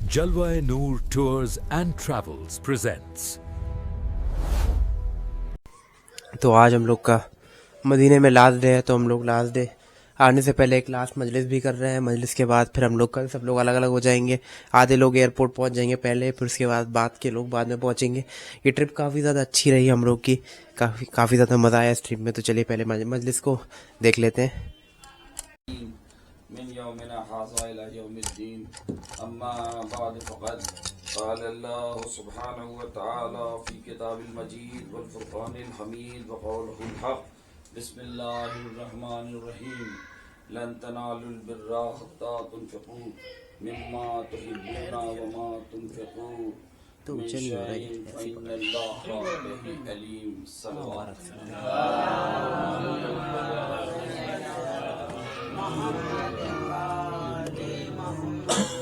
Jalwa-e Noor Tours and Travels presents. تو آج ہم لوگ کا مدینے میں لاسٹ ڈے ہے، تو ہم لوگ لاسٹ ڈے آنے سے پہلے ایک لاسٹ مجلس بھی کر رہے ہیں. مجلس کے بعد پھر ہم لوگ کا سب لوگ الگ الگ ہو جائیں گے. آدھے لوگ ایئرپورٹ پہنچ جائیں گے پہلے، پھر اس کے بعد کے لوگ بعد میں پہنچیں گے. یہ ٹرپ کافی زیادہ اچھی رہی ہم لوگ کی، کافی زیادہ مزہ آیا اس ٹرپ میں. تو چلیے پہلے مجلس کو دیکھ لیتے ہیں. من يومنا هذا إلى يوم الدين أما بعد فقد قال الله سبحانه وتعالى في كتاب المجيد والفرقان الحميد وقوله الحق بسم الله الرحمن الرحيم لن تنالوا البر حتى تنفقوا مما تحبون وما تنفقوا من شيء فإن الله به عليم. صلوات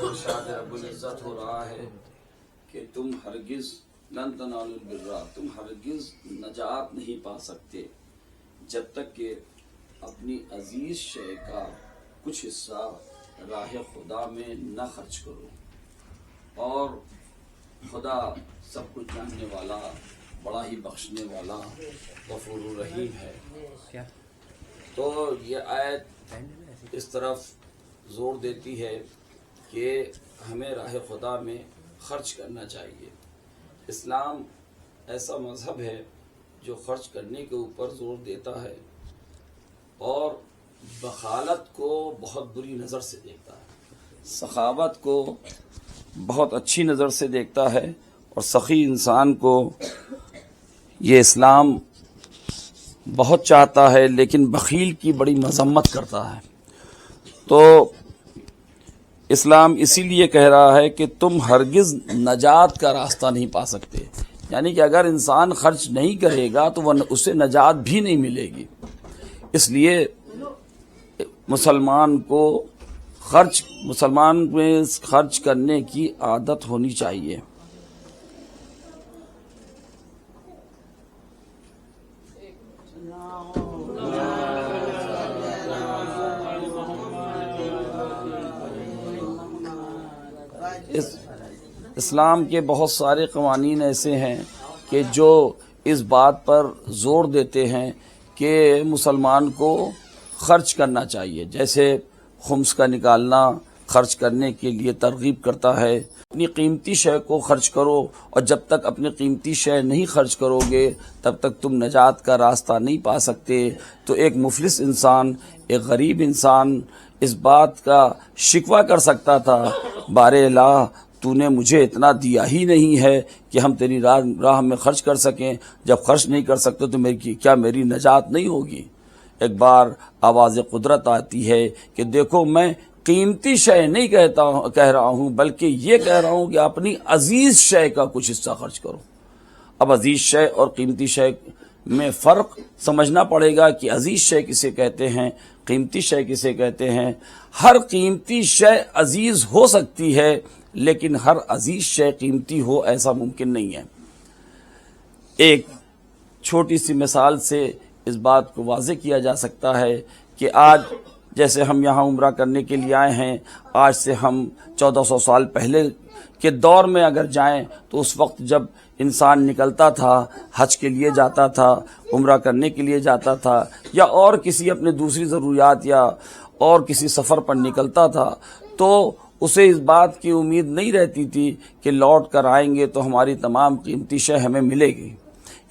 ارشاد رب العزت ہو رہا ہے کہ تم ہرگز لن تنالوا البر، تم ہرگز نجات نہیں پا سکتے جب تک کہ اپنی عزیز شے کا کچھ حصہ راہ خدا میں نہ خرچ کرو. اور خدا سب کچھ جاننے والا، بڑا ہی بخشنے والا، غفور الرحیم ہے. تو یہ آیت اس طرف زور دیتی ہے کہ ہمیں راہ خدا میں خرچ کرنا چاہیے. اسلام ایسا مذہب ہے جو خرچ کرنے کے اوپر زور دیتا ہے اور بخالت کو بہت بری نظر سے دیکھتا ہے، سخاوت کو بہت اچھی نظر سے دیکھتا ہے، اور سخی انسان کو یہ اسلام بہت چاہتا ہے، لیکن بخیل کی بڑی مذمت کرتا ہے. تو اسلام اسی لیے کہہ رہا ہے کہ تم ہرگز نجات کا راستہ نہیں پا سکتے، یعنی کہ اگر انسان خرچ نہیں کرے گا تو اسے نجات بھی نہیں ملے گی. اس لیے مسلمان میں خرچ کرنے کی عادت ہونی چاہیے. اسلام کے بہت سارے قوانین ایسے ہیں کہ جو اس بات پر زور دیتے ہیں کہ مسلمان کو خرچ کرنا چاہیے. جیسے خمس کا نکالنا خرچ کرنے کے لیے ترغیب کرتا ہے. اپنی قیمتی شے کو خرچ کرو، اور جب تک اپنی قیمتی شے نہیں خرچ کرو گے تب تک تم نجات کا راستہ نہیں پا سکتے. تو ایک مفلس انسان، ایک غریب انسان اس بات کا شکوہ کر سکتا تھا، بار الہ تو نے مجھے اتنا دیا ہی نہیں ہے کہ ہم تیری راہ میں خرچ کر سکیں. جب خرچ نہیں کر سکتے تو میری نجات نہیں ہوگی. ایک بار آواز قدرت آتی ہے کہ دیکھو میں قیمتی شے نہیں کہہ رہا ہوں، بلکہ یہ کہہ رہا ہوں کہ اپنی عزیز شے کا کچھ حصہ خرچ کرو. اب عزیز شے اور قیمتی شے میں فرق سمجھنا پڑے گا کہ عزیز شے کسے کہتے ہیں، قیمتی شے کسے کہتے ہیں. ہر قیمتی شے عزیز ہو سکتی ہے، لیکن ہر عزیز شے قیمتی ہو ایسا ممکن نہیں ہے. ایک چھوٹی سی مثال سے اس بات کو واضح کیا جا سکتا ہے کہ آج جیسے ہم یہاں عمرہ کرنے کے لیے آئے ہیں، آج سے ہم 1400 سال پہلے کے دور میں اگر جائیں تو اس وقت جب انسان نکلتا تھا، حج کے لیے جاتا تھا، عمرہ کرنے کے لیے جاتا تھا، یا اور کسی اپنے دوسری ضروریات یا اور کسی سفر پر نکلتا تھا، تو اسے اس بات کی امید نہیں رہتی تھی کہ لوٹ کر آئیں گے تو ہماری تمام قیمتی شے ہمیں ملے گی.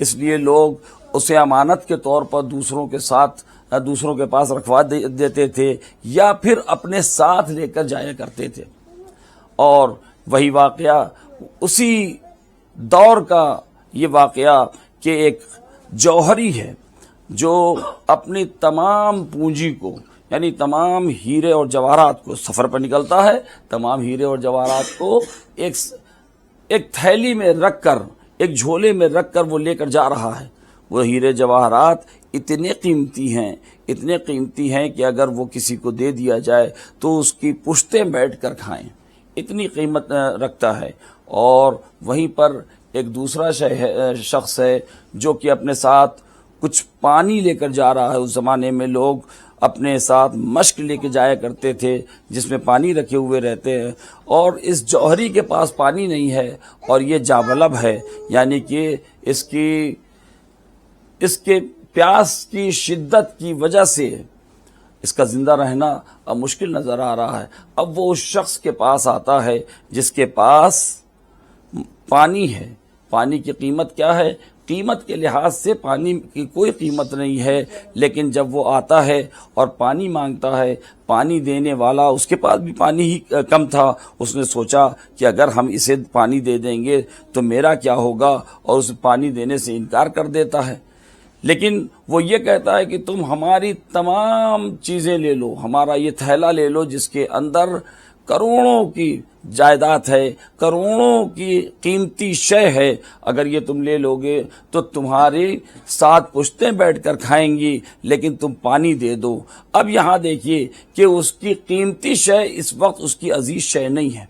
اس لیے لوگ اسے امانت کے طور پر دوسروں کے پاس رکھوا دیتے تھے، یا پھر اپنے ساتھ لے کر جایا کرتے تھے. اور وہی واقعہ اسی دور کا یہ واقعہ کہ ایک جوہری ہے جو اپنی تمام پونجی کو، یعنی تمام ہیرے اور جواہرات کو، سفر پر نکلتا ہے، تمام ہیرے اور جواہرات کو ایک تھیلی میں رکھ کر، ایک جھولے میں رکھ کر وہ لے کر جا رہا ہے. وہ ہیرے جواہرات اتنے قیمتی ہیں کہ اگر وہ کسی کو دے دیا جائے تو اس کی پشتیں بیٹھ کر کھائیں، اتنی قیمت رکھتا ہے. اور وہیں پر ایک دوسرا شخص ہے جو کہ اپنے ساتھ کچھ پانی لے کر جا رہا ہے. اس زمانے میں لوگ اپنے ساتھ مشک لے کے جایا کرتے تھے جس میں پانی رکھے ہوئے رہتے ہیں، اور اس جوہری کے پاس پانی نہیں ہے اور یہ جابلب ہے، یعنی کہ اس کے پیاس کی شدت کی وجہ سے اس کا زندہ رہنا اب مشکل نظر آ رہا ہے۔ اب وہ اس شخص کے پاس آتا ہے جس کے پاس پانی ہے۔ پانی کی قیمت کیا ہے؟ قیمت کے لحاظ سے پانی کی کوئی قیمت نہیں ہے، لیکن جب وہ آتا ہے اور پانی مانگتا ہے، پانی دینے والا اس کے پاس بھی پانی ہی کم تھا، اس نے سوچا کہ اگر ہم اسے پانی دے دیں گے تو میرا کیا ہوگا، اور اسے پانی دینے سے انکار کر دیتا ہے۔ لیکن وہ یہ کہتا ہے کہ تم ہماری تمام چیزیں لے لو، ہمارا یہ تھیلا لے لو جس کے اندر کروڑوں کی جائیداد ہے، کروڑوں کی قیمتی شے ہے، اگر یہ تم لے لو گے تو تمہاری 7 پشتیں بیٹھ کر کھائیں گی، لیکن تم پانی دے دو۔ اب یہاں دیکھیے کہ اس کی قیمتی شے اس وقت اس کی عزیز شے نہیں ہے،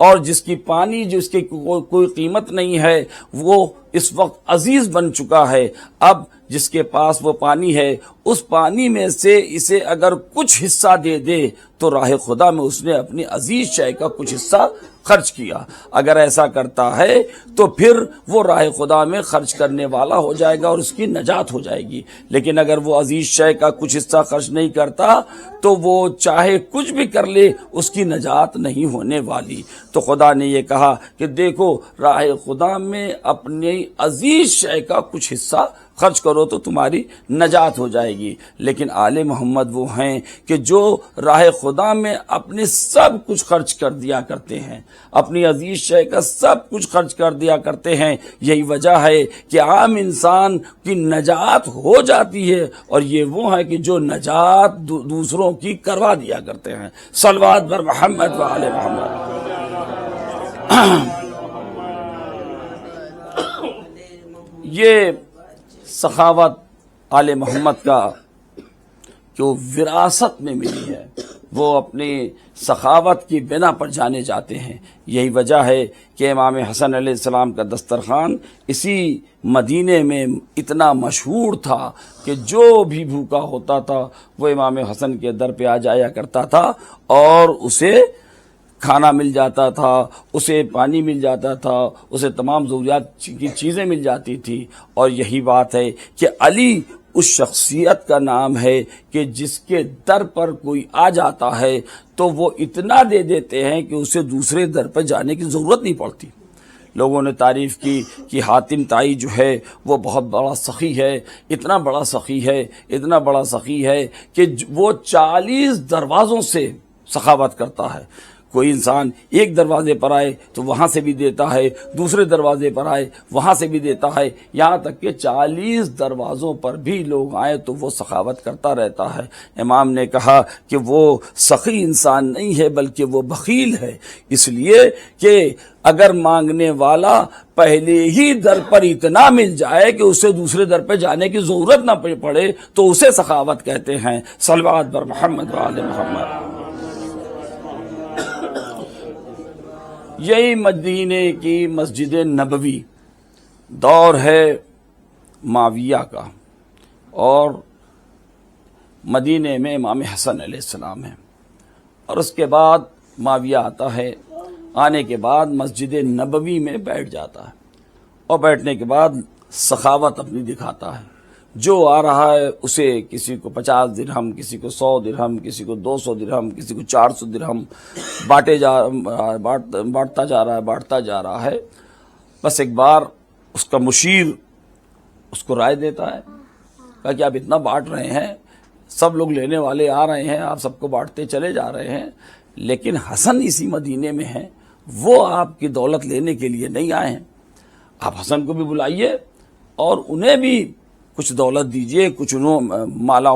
اور جس کی پانی جس کی کوئی قیمت نہیں ہے وہ اس وقت عزیز بن چکا ہے۔ اب جس کے پاس وہ پانی ہے، اس پانی میں سے اسے اگر کچھ حصہ دے دے تو راہ خدا میں اس نے اپنی عزیز شے کا کچھ حصہ خرچ کیا۔ اگر ایسا کرتا ہے تو پھر وہ راہ خدا میں خرچ کرنے والا ہو جائے گا اور اس کی نجات ہو جائے گی، لیکن اگر وہ عزیز شے کا کچھ حصہ خرچ نہیں کرتا تو وہ چاہے کچھ بھی کر لے اس کی نجات نہیں ہونے والی۔ تو خدا نے یہ کہا کہ دیکھو راہ خدا میں اپنی عزیز شے کا کچھ حصہ خرچ کرو تو تمہاری نجات ہو جائے گی۔ لیکن آل محمد وہ ہیں کہ جو راہ خدا میں اپنے سب کچھ خرچ کر دیا کرتے ہیں، اپنی عزیز شے کا سب کچھ خرچ کر دیا کرتے ہیں۔ یہی وجہ ہے کہ عام انسان کی نجات ہو جاتی ہے، اور یہ وہ ہے کہ جو نجات دوسروں کی کروا دیا کرتے ہیں۔ صلوات بر محمد و آل محمد۔ یہ سخاوت آل محمد کا جو وراثت میں ملی ہے، وہ اپنی سخاوت کی بنا پر جانے جاتے ہیں۔ یہی وجہ ہے کہ امام حسن علیہ السلام کا دسترخوان اسی مدینے میں اتنا مشہور تھا کہ جو بھی بھوکا ہوتا تھا وہ امام حسن کے در پہ آ جایا کرتا تھا، اور اسے کھانا مل جاتا تھا، اسے پانی مل جاتا تھا، اسے تمام ضروریات کی چیزیں مل جاتی تھی۔ اور یہی بات ہے کہ علی اس شخصیت کا نام ہے کہ جس کے در پر کوئی آ جاتا ہے تو وہ اتنا دے دیتے ہیں کہ اسے دوسرے در پر جانے کی ضرورت نہیں پڑتی۔ لوگوں نے تعریف کی کہ حاتم طائی جو ہے وہ بہت بڑا سخی ہے، اتنا بڑا سخی ہے، اتنا بڑا سخی ہے کہ وہ 40 دروازوں سے سخاوت کرتا ہے۔ کوئی انسان ایک دروازے پر آئے تو وہاں سے بھی دیتا ہے، دوسرے دروازے پر آئے وہاں سے بھی دیتا ہے، یہاں تک کہ 40 دروازوں پر بھی لوگ آئے تو وہ سخاوت کرتا رہتا ہے۔ امام نے کہا کہ وہ سخی انسان نہیں ہے بلکہ وہ بخیل ہے، اس لیے کہ اگر مانگنے والا پہلے ہی در پر اتنا مل جائے کہ اسے دوسرے در پہ جانے کی ضرورت نہ پڑے تو اسے سخاوت کہتے ہیں۔ صلوات بر محمد و آل محمد۔ یہی مدینے کی مسجد نبوی دور ہے معاویہ کا، اور مدینے میں امام حسن علیہ السلام ہے، اور اس کے بعد معاویہ آتا ہے، آنے کے بعد مسجد نبوی میں بیٹھ جاتا ہے، اور بیٹھنے کے بعد سخاوت اپنی دکھاتا ہے۔ جو آ رہا ہے اسے کسی کو 50 درہم، کسی کو 100 درہم، کسی کو 200 درہم، کسی کو 400 درہم بانٹتا جا رہا ہے۔ بس ایک بار اس کا مشیر اس کو رائے دیتا ہے، کہا کہ آپ اتنا بانٹ رہے ہیں، سب لوگ لینے والے آ رہے ہیں، آپ سب کو بانٹتے چلے جا رہے ہیں، لیکن حسن اسی مدینے میں ہیں، وہ آپ کی دولت لینے کے لیے نہیں آئے ہیں۔ آپ حسن کو بھی بلائیے اور انہیں بھی کچھ دولت دیجئے، کچھ مال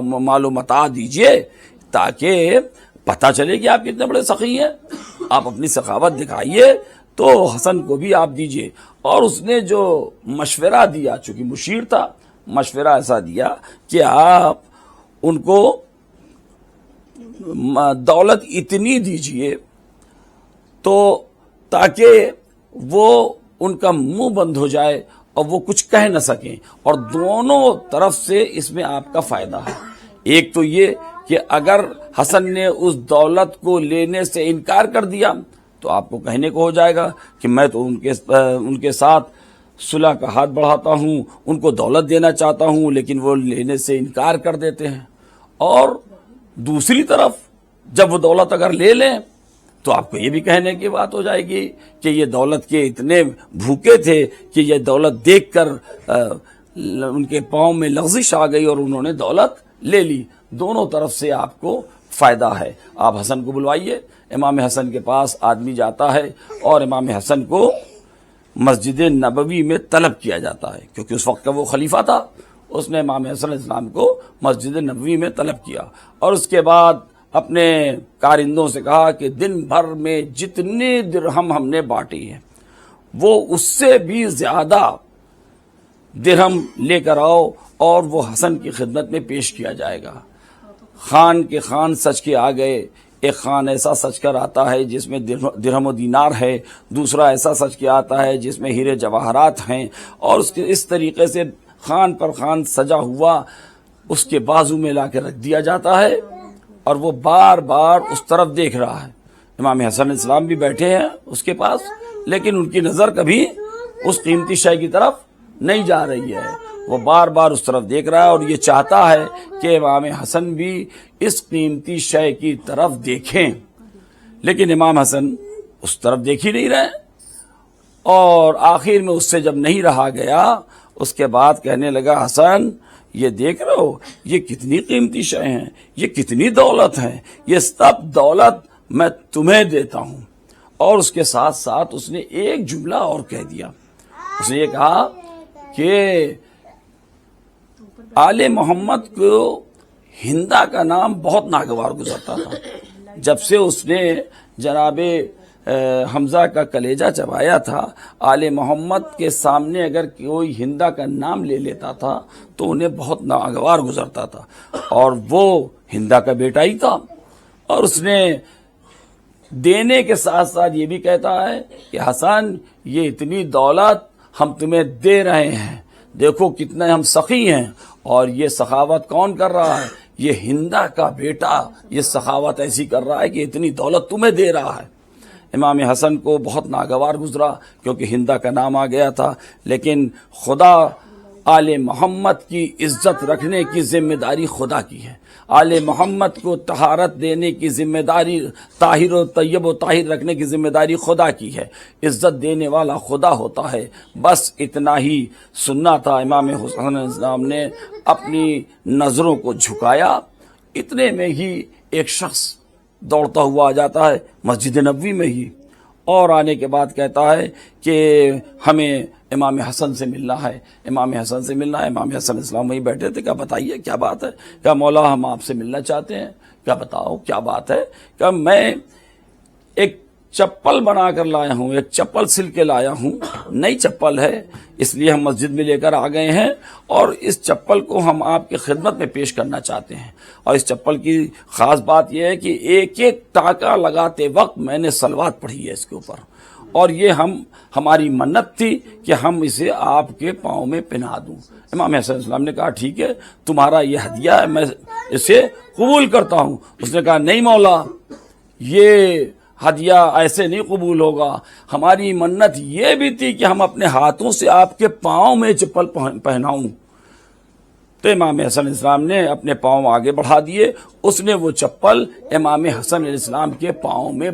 و متاع دیجئے، تاکہ پتہ چلے کہ آپ کتنے بڑے سخی ہیں۔ آپ اپنی سخاوت دکھائیے تو حسن کو بھی آپ دیجئے۔ اور اس نے جو مشورہ دیا، چونکہ مشیر تھا، مشورہ ایسا دیا کہ آپ ان کو دولت اتنی دیجئے تو تاکہ وہ ان کا منہ بند ہو جائے اور وہ کچھ کہہ نہ سکیں، اور دونوں طرف سے اس میں آپ کا فائدہ ہے۔ ایک تو یہ کہ اگر حسن نے اس دولت کو لینے سے انکار کر دیا تو آپ کو کہنے کو ہو جائے گا کہ میں تو ان کے ساتھ صلح کا ہاتھ بڑھاتا ہوں، ان کو دولت دینا چاہتا ہوں، لیکن وہ لینے سے انکار کر دیتے ہیں۔ اور دوسری طرف جب وہ دولت اگر لے لیں تو آپ کو یہ بھی کہنے کی بات ہو جائے گی کہ یہ دولت کے اتنے بھوکے تھے کہ یہ دولت دیکھ کر ان کے پاؤں میں لغزش آ گئی اور انہوں نے دولت لے لی۔ دونوں طرف سے آپ کو فائدہ ہے۔ آپ حسن کو بلوائیے۔ امام حسن کے پاس آدمی جاتا ہے اور امام حسن کو مسجد نبوی میں طلب کیا جاتا ہے، کیونکہ اس وقت کا وہ خلیفہ تھا۔ اس نے امام حسن علیہ السلام کو مسجد نبوی میں طلب کیا اور اس کے بعد اپنے کارندوں سے کہا کہ دن بھر میں جتنے درہم ہم نے بانٹی ہیں وہ اس سے بھی زیادہ درہم لے کر آؤ اور وہ حسن کی خدمت میں پیش کیا جائے گا۔ خان کے خان سچ کے آ گئے۔ ایک خان ایسا سچ کر آتا ہے جس میں درہم و دینار ہے، دوسرا ایسا سچ کے آتا ہے جس میں ہیرے جواہرات ہیں، اور اس طریقے سے خان پر خان سجا ہوا اس کے بازو میں لا کے رکھ دیا جاتا ہے اور وہ بار بار اس طرف دیکھ رہا ہے۔ امام حسن علیہ السلام بھی بیٹھے ہیں اس کے پاس، لیکن ان کی نظر کبھی اس قیمتی شے کی طرف نہیں جا رہی ہے، وہ بار بار اس طرف دیکھ رہا ہے اور یہ چاہتا ہے کہ امام حسن بھی اس قیمتی شے کی طرف دیکھیں، لیکن امام حسن اس طرف دیکھ ہی نہیں رہے۔ اور آخر میں اس سے جب نہیں رہا گیا اس کے بعد کہنے لگا، حسن یہ دیکھ رہے ہو یہ کتنی قیمتی شے ہیں، یہ کتنی دولت ہے، یہ سب دولت میں تمہیں دیتا ہوں۔ اور اس کے ساتھ ساتھ اس نے ایک جملہ اور کہہ دیا، اس نے یہ کہا کہ آل محمد کو ہندا کا نام بہت ناگوار گزرتا تھا۔ جب سے اس نے جناب حمزہ کا کلیجہ چبایا تھا، آل محمد کے سامنے اگر کوئی ہندا کا نام لے لیتا تھا تو انہیں بہت ناگوار گزرتا تھا، اور وہ ہندا کا بیٹا ہی تھا۔ اور اس نے دینے کے ساتھ ساتھ یہ بھی کہتا ہے کہ حسن یہ اتنی دولت ہم تمہیں دے رہے ہیں، دیکھو کتنے ہم سخی ہیں، اور یہ سخاوت کون کر رہا ہے؟ یہ ہندا کا بیٹا یہ سخاوت ایسی کر رہا ہے کہ اتنی دولت تمہیں دے رہا ہے۔ امام حسن کو بہت ناگوار گزرا کیونکہ ہندا کا نام آ گیا تھا، لیکن خدا آل محمد کی عزت رکھنے کی ذمہ داری خدا کی ہے۔ آل محمد کو طہارت دینے کی ذمہ داری، طاہر و طیب و طاہر رکھنے کی ذمہ داری خدا کی ہے۔ عزت دینے والا خدا ہوتا ہے۔ بس اتنا ہی سننا تھا۔ امام حسن علیہ السلام نے اپنی نظروں کو جھکایا، اتنے میں ہی ایک شخص دوڑتا ہوا آ جاتا ہے مسجد نبوی میں ہی، اور آنے کے بعد کہتا ہے کہ ہمیں امام حسن سے ملنا ہے، امام حسن سے ملنا ہے۔ امام حسن علیہ السلام وہیں بیٹھے تھے۔ کہا بتائیے کیا بات ہے؟ کہا مولا ہم آپ سے ملنا چاہتے ہیں۔ کہا بتاؤ کیا بات ہے؟ کہا میں ایک چپل بنا کر لایا ہوں، ایک چپل سل کے لایا ہوں، نئی چپل ہے، اس لیے ہم مسجد میں لے کر آ گئے ہیں، اور اس چپل کو ہم آپ کی خدمت میں پیش کرنا چاہتے ہیں۔ اور اس چپل کی خاص بات یہ ہے کہ ایک ایک ٹانکا لگاتے وقت میں نے صلوات پڑھی ہے اس کے اوپر، اور یہ ہماری منت تھی کہ ہم اسے آپ کے پاؤں میں پہنا دوں۔ امام حسن علیہ السلام نے کہا ٹھیک ہے، تمہارا یہ ہدیہ ہے، میں اسے قبول کرتا ہوں۔ اس نے کہا نہیں مولا، یہ ہدیہ ایسے نہیں قبول ہوگا، ہماری منت یہ بھی تھی کہ ہم اپنے ہاتھوں سے آپ کے پاؤں میں چپل پہناؤں۔ تو امام حسن علیہ السلام نے اپنے پاؤں آگے بڑھا دیے، اس نے وہ چپل امام حسن علیہ السلام کے پاؤں میں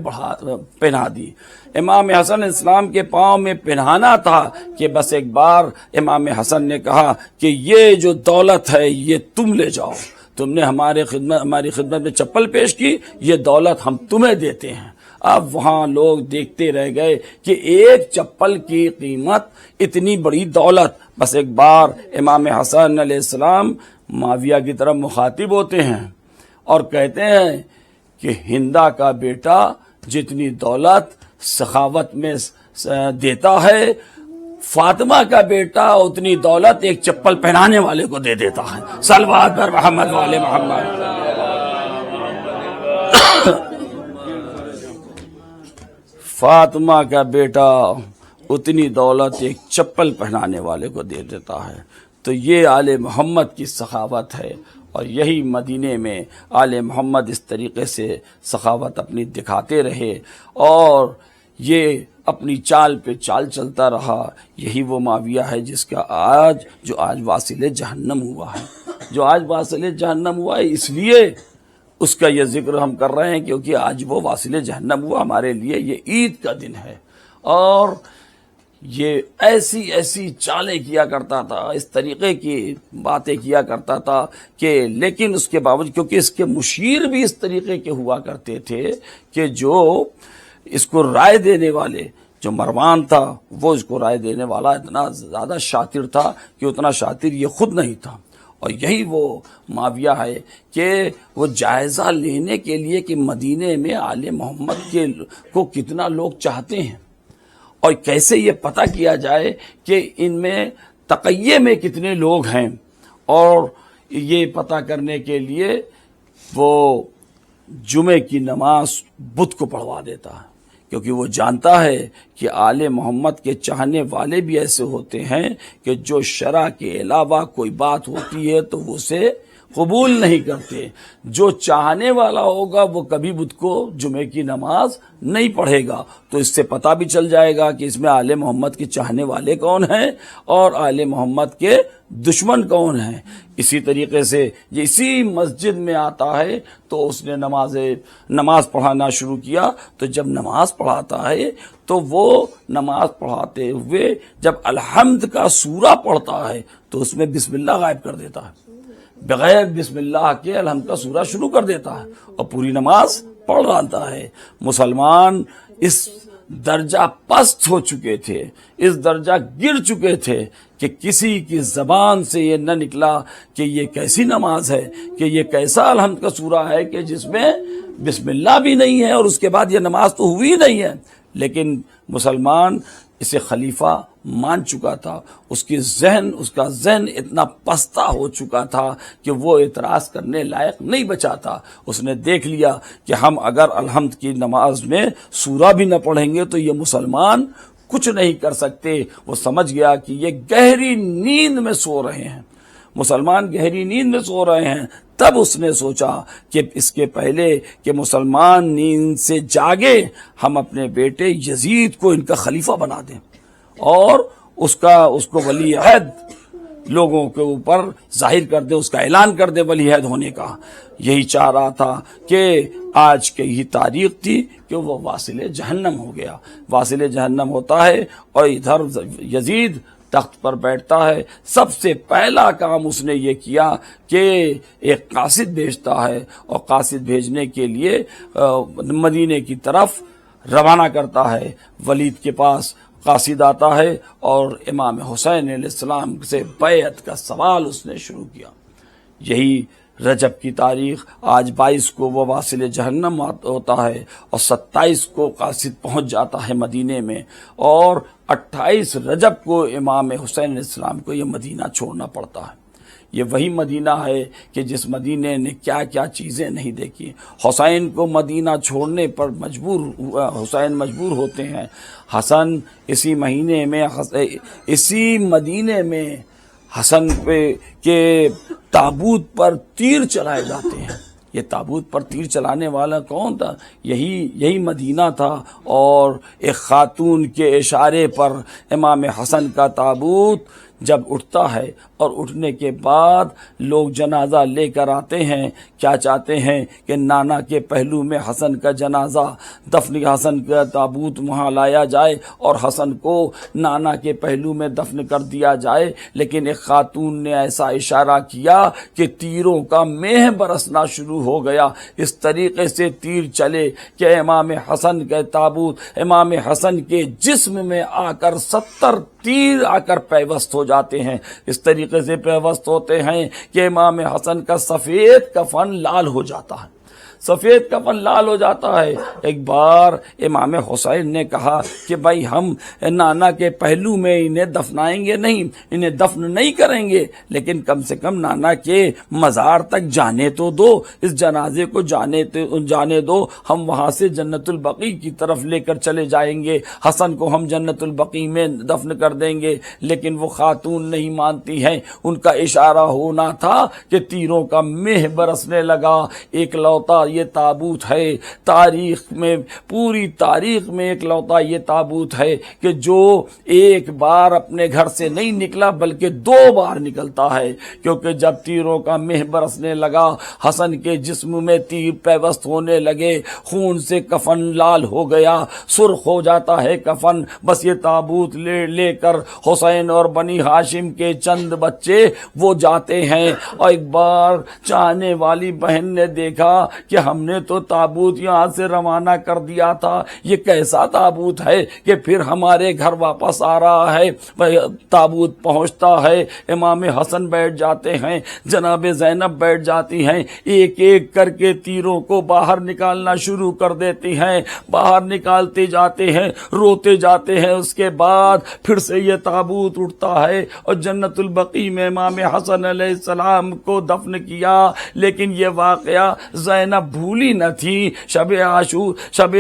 پہنا دی۔ امام حسن علیہ السلام کے پاؤں میں پہنانا تھا کہ بس ایک بار امام حسن نے کہا کہ یہ جو دولت ہے یہ تم لے جاؤ، تم نے ہماری خدمت میں چپل پیش کی، یہ دولت ہم تمہیں دیتے ہیں۔ اب وہاں لوگ دیکھتے رہ گئے کہ ایک چپل کی قیمت اتنی بڑی دولت۔ بس ایک بار امام حسن علیہ السلام معاویہ کی طرف مخاطب ہوتے ہیں اور کہتے ہیں کہ ہندا کا بیٹا جتنی دولت سخاوت میں دیتا ہے، فاطمہ کا بیٹا اتنی دولت ایک چپل پہنانے والے کو دے دیتا ہے۔ صلوات پر محمد والے محمد۔ فاطمہ کا بیٹا اتنی دولت ایک چپل پہنانے والے کو دے دیتا ہے۔ تو یہ آل محمد کی سخاوت ہے، اور یہی مدینے میں آل محمد اس طریقے سے سخاوت اپنی دکھاتے رہے اور یہ اپنی چال پہ چال چلتا رہا. یہی وہ معاویہ ہے جس کا جو آج واصل جہنم ہوا ہے. جو آج واصل جہنم ہوا ہے اس لیے اس کا یہ ذکر ہم کر رہے ہیں کیونکہ آج وہ واصل جہنم ہوا. ہمارے لیے یہ عید کا دن ہے اور یہ ایسی چالیں کیا کرتا تھا, اس طریقے کی باتیں کیا کرتا تھا کہ لیکن اس کے باوجود کیونکہ اس کے مشیر بھی اس طریقے کے ہوا کرتے تھے کہ جو اس کو رائے دینے والے جو مروان تھا وہ اس کو رائے دینے والا اتنا زیادہ شاطر تھا کہ اتنا شاطر یہ خود نہیں تھا. اور یہی وہ معاویہ ہے کہ وہ جائزہ لینے کے لیے کہ مدینے میں آل محمد کو کتنا لوگ چاہتے ہیں اور کیسے یہ پتہ کیا جائے کہ ان میں تقیے میں کتنے لوگ ہیں, اور یہ پتہ کرنے کے لیے وہ جمعے کی نماز بدھ کو پڑھوا دیتا ہے کیونکہ وہ جانتا ہے کہ آل محمد کے چاہنے والے بھی ایسے ہوتے ہیں کہ جو شرع کے علاوہ کوئی بات ہوتی ہے تو وہ اسے قبول نہیں کرتے. جو چاہنے والا ہوگا وہ کبھی بدھ کو جمعے کی نماز نہیں پڑھے گا. تو اس سے پتہ بھی چل جائے گا کہ اس میں آل محمد کے چاہنے والے کون ہیں اور آل محمد کے دشمن کون ہیں. اسی طریقے سے یہ اسی مسجد میں آتا ہے تو اس نے نماز پڑھانا شروع کیا. تو جب نماز پڑھاتا ہے تو وہ نماز پڑھاتے ہوئے جب الحمد کا سورہ پڑھتا ہے تو اس میں بسم اللہ غائب کر دیتا ہے, بغیر بسم اللہ کے الحمد کا سورہ شروع کر دیتا ہے اور پوری نماز پڑھ ڈالتا ہے. مسلمان اس درجہ پست ہو چکے تھے, اس درجہ گر چکے تھے کہ کسی کی زبان سے یہ نہ نکلا کہ یہ کیسی نماز ہے, کہ یہ کیسا الحمد کا سورہ ہے کہ جس میں بسم اللہ بھی نہیں ہے اور اس کے بعد یہ نماز تو ہوئی نہیں ہے. لیکن مسلمان اسے خلیفہ مان چکا تھا, اس کا ذہن اتنا پستہ ہو چکا تھا کہ وہ اعتراض کرنے لائق نہیں بچا تھا. اس نے دیکھ لیا کہ ہم اگر الحمد کی نماز میں سورہ بھی نہ پڑھیں گے تو یہ مسلمان کچھ نہیں کر سکتے. وہ سمجھ گیا کہ یہ گہری نیند میں سو رہے ہیں, مسلمان گہری نیند میں سو رہے ہیں. تب اس نے سوچا کہ اس کے پہلے کہ مسلمان نیند سے جاگے ہم اپنے بیٹے یزید کو ان کا خلیفہ بنا دیں اور اس کو ولی عہد لوگوں کے اوپر ظاہر کر دے, اس کا اعلان کر دے ولی عہد ہونے کا. یہی چاہ رہا تھا کہ آج کی ہی تاریخ تھی کہ وہ واصل جہنم ہو گیا. واصل جہنم ہوتا ہے اور ادھر یزید تخت پر بیٹھتا ہے. سب سے پہلا کام اس نے یہ کیا کہ ایک قاصد بھیجتا ہے اور قاصد بھیجنے کے لیے مدینے کی طرف روانہ کرتا ہے. ولید کے پاس قاصد آتا ہے اور امام حسین علیہ السلام سے بیعت کا سوال اس نے شروع کیا. یہی رجب کی تاریخ آج 22 کو وہ واصل جہنم ہوتا ہے اور 27 کو قاصد پہنچ جاتا ہے مدینے میں اور 28 رجب کو امام حسین علیہ السلام کو یہ مدینہ چھوڑنا پڑتا ہے. یہ وہی مدینہ ہے کہ جس مدینے نے کیا کیا چیزیں نہیں دیکھی. حسین کو مدینہ چھوڑنے پر حسین مجبور ہوتے ہیں. حسن اسی مہینے میں اسی مدینے میں حسن پہ کے تابوت پر تیر چلائے جاتے ہیں. یہ تابوت پر تیر چلانے والا کون تھا؟ یہی مدینہ تھا. اور ایک خاتون کے اشارے پر امام حسن کا تابوت جب اٹھتا ہے اور اٹھنے کے بعد لوگ جنازہ لے کر آتے ہیں, کیا چاہتے ہیں کہ نانا کے پہلو میں حسن کا جنازہ دفن حسن کا تابوت وہاں لایا جائے اور حسن کو نانا کے پہلو میں دفن کر دیا جائے. لیکن ایک خاتون نے ایسا اشارہ کیا کہ تیروں کا مہ برسنا شروع ہو گیا. اس طریقے سے تیر چلے کہ امام حسن کے تابوت امام حسن کے جسم میں آ کر 70 تیر آ کر پیوست ہو جاتے ہیں. اس طریقے سے پیوست ہوتے ہیں کہ امام حسن کا سفید کفن لال ہو جاتا ہے. سفید کفن لال ہو جاتا ہے. ایک بار امام حسین نے کہا کہ بھائی ہم نانا کے پہلو میں انہیں دفنائیں گے نہیں, انہیں دفن نہیں کریں گے, لیکن کم سے کم نانا کے مزار تک جانے تو دو, اس جنازے کو جانے دو, ہم وہاں سے جنت البقیع کی طرف لے کر چلے جائیں گے, حسن کو ہم جنت البقیع میں دفن کر دیں گے. لیکن وہ خاتون نہیں مانتی ہیں, ان کا اشارہ ہونا تھا کہ تیروں کا مہ برسنے لگا. ایک لوتا یہ تابوت ہے, تاریخ میں, پوری تاریخ میں ایک لوتا یہ تابوت ہے کہ جو ایک بار اپنے گھر سے نہیں نکلا بلکہ 2 بار نکلتا ہے, کیونکہ جب تیروں کا مہ برسنے لگا, حسن کے جسم میں تیر پیوست ہونے لگے, خون سے کفن لال ہو گیا, سرخ ہو جاتا ہے کفن. بس یہ تابوت لے کر حسین اور بنی ہاشم کے چند بچے وہ جاتے ہیں. اور ایک بار چاہنے والی بہن نے دیکھا کہ ہم نے تو تابوت یہاں سے روانہ کر دیا تھا, یہ کیسا تابوت ہے کہ پھر ہمارے گھر واپس آ رہا ہے. تابوت پہنچتا ہے, امام حسن بیٹھ جاتے ہیں, جناب زینب بیٹھ جاتی ہیں, ایک ایک کر کے تیروں کو باہر نکالنا شروع کر دیتی ہیں, باہر نکالتے جاتے ہیں, روتے جاتے ہیں. اس کے بعد پھر سے یہ تابوت اٹھتا ہے اور جنت البقیع میں امام حسن علیہ السلام کو دفن کیا. لیکن یہ واقعہ زینب بھولی نہ تھی. شب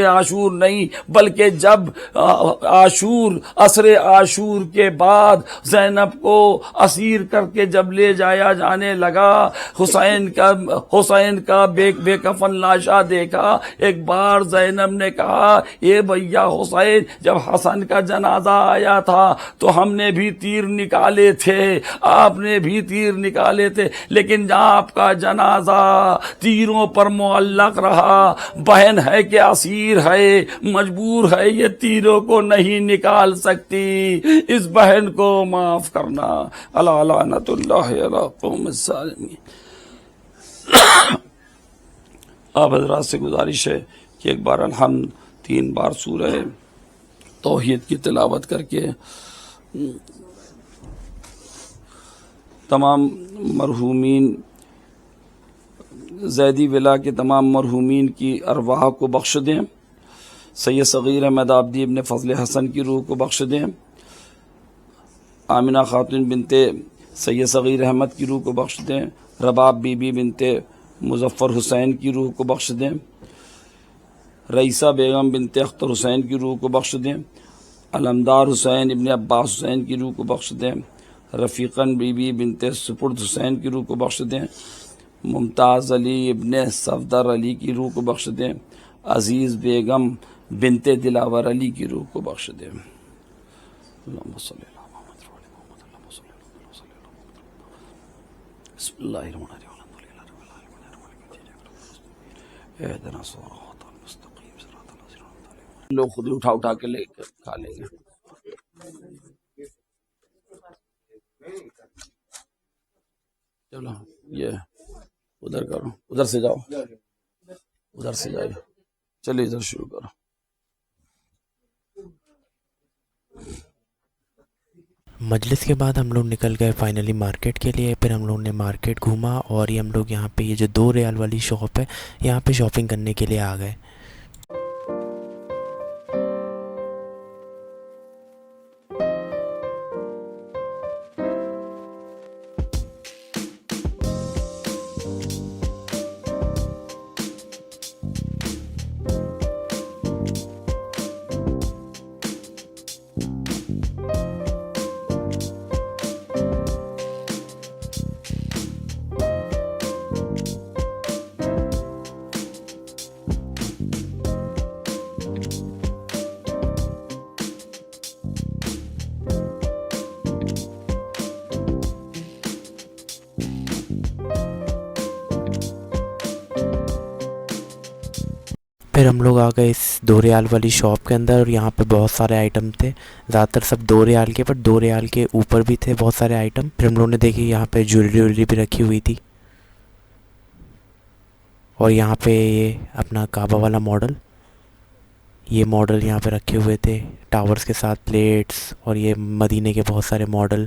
عاشور نہیں بلکہ جب عصر عاشور کے بعد زینب کو اسیر کر کے جب لے جایا جانے لگا, حسین کا بے کفن لاشا دیکھا. ایک بار زینب نے کہا اے بھیا حسین, جب حسن کا جنازہ آیا تھا تو ہم نے بھی تیر نکالے تھے, آپ نے بھی تیر نکالے تھے, لیکن جہاں آپ کا جنازہ تیروں پر معلق رہا, بہن ہے کہ اسیر ہے, مجبور ہے, یہ تیروں کو نہیں نکال سکتی, اس بہن کو معاف کرنا. الا لعنت اللہ علی قوم الظالمین. آپ حضرات سے گزارش ہے کہ ایک بار الحمد 3 بار سورہ توحید کی تلاوت کر کے تمام مرحومین, زیدی ولا کے تمام مرحومین کی ارواح کو بخش دیں. سید صغیر احمد آبدی ابن فضل حسن کی روح کو بخش دیں. آمنہ خاتون بنت سید صغیر احمد کی روح کو بخش دیں. رباب بی بی بنت مظفر حسین کی روح کو بخش دیں. رئیسہ بیگم بنت اختر حسین کی روح کو بخش دیں. علمدار حسین ابن عباس حسین کی روح کو بخش دیں. رفیقن بی بی بنت سپرد حسین کی روح کو بخش دیں. ممتاز علی ابن صفدر علی کی روح کو بخش دیں. عزیز بیگم بنت دلاور علی کی روح کو بخش دیں. اللہم صلی اللہ محمد وعلی محمد. اللہم صلی اللہ بسم اللہ الرحمن الرحیم. اہدنا الصراط المستقیم صراط الذین انعمت علیہم. لوگ خود ہی اٹھا کے لے کر کھا لیں گے. چلو یہ ادھر کرو, ادھر سے جاؤ, ادھر سے جائے, چلیے ادھر شروع کرو. مجلس کے بعد ہم لوگ نکل گئے فائنلی مارکیٹ کے لیے. پھر ہم لوگ نے مارکیٹ گھوما اور یہ ہم لوگ یہاں پہ یہ جو 2 ریال والی شاپ ہے یہاں پہ شاپنگ کرنے کے لیے آ گئے. پھر ہم لوگ آ گئے اس 2 ریال والی شاپ کے اندر اور یہاں پہ بہت سارے آئٹم تھے, زیادہ تر سب 2 ریال کے, پر 2 ریال کے اوپر بھی تھے بہت سارے آئٹم. پھر ہم لوگوں نے دیکھی یہاں پہ جویلری بھی رکھی ہوئی تھی اور یہاں پہ یہ اپنا کعبہ والا ماڈل, یہ ماڈل یہاں پہ رکھے ہوئے تھے ٹاورز کے ساتھ, پلیٹس, اور یہ مدینے کے بہت سارے ماڈل.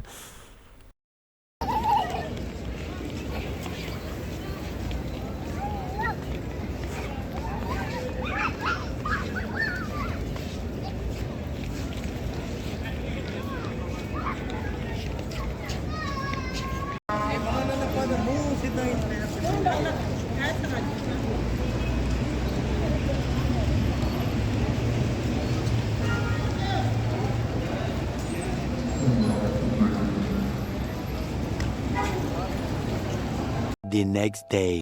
the next day.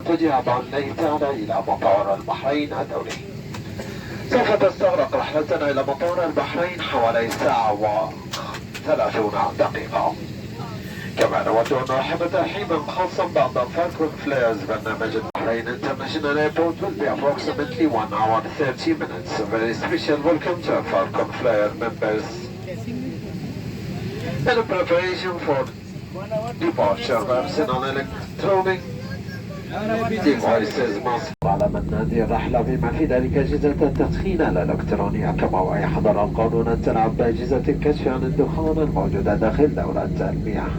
اتجه ليتانا إلى مطار البحرين الدولي. سوف تستغرق رحلتنا إلى مطار البحرين حوالي ساعة و30 دقيقة. كما نود أن نرحب ترحيبا خاصا بعد فالكون فلايرز برنامج البحرين International Airport will be approximately 1 hour 30 minutes. A very special welcome to Falcon Flyer members. In preparation for departure, personal electronic devices must على منادي الرحلة بما في ذلك أجهزة التدخين الإلكترونية كما ويحضر القانون التلاعب بأجهزة الكشف عن الدخان الموجودة داخل دورة المياه.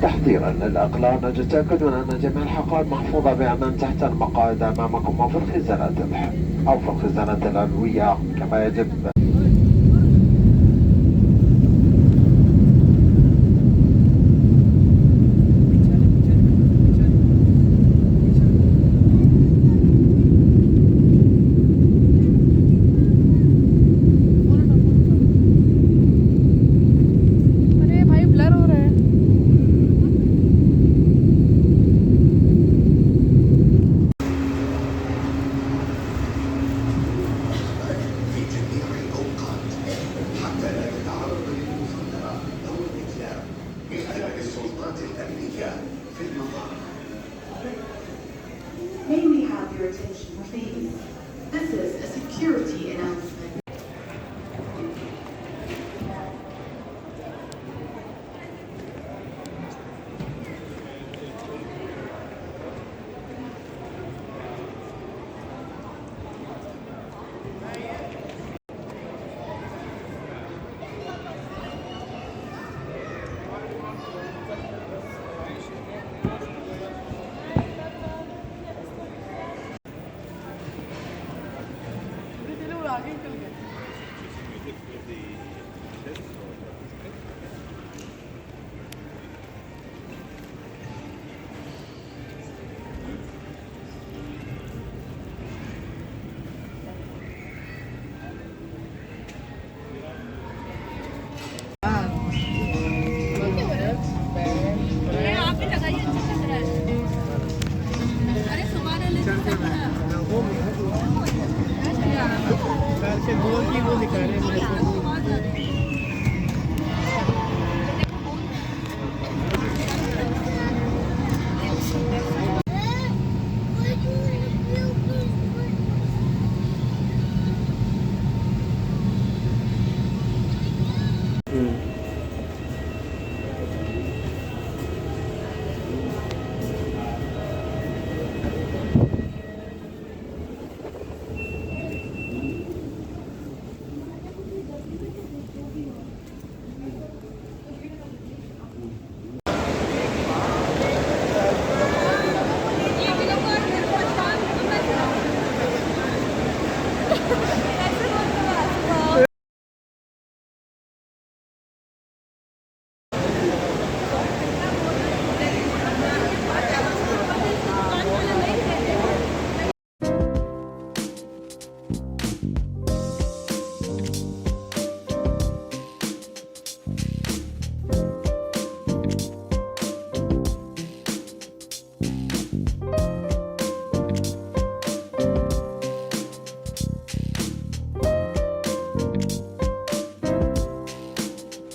تحضيرا للأقلام نتأكد من أن جميع الحقائب محفوظة بأمان تحت المقاعد أمامكم أو في الخزانات العلوية كما يجب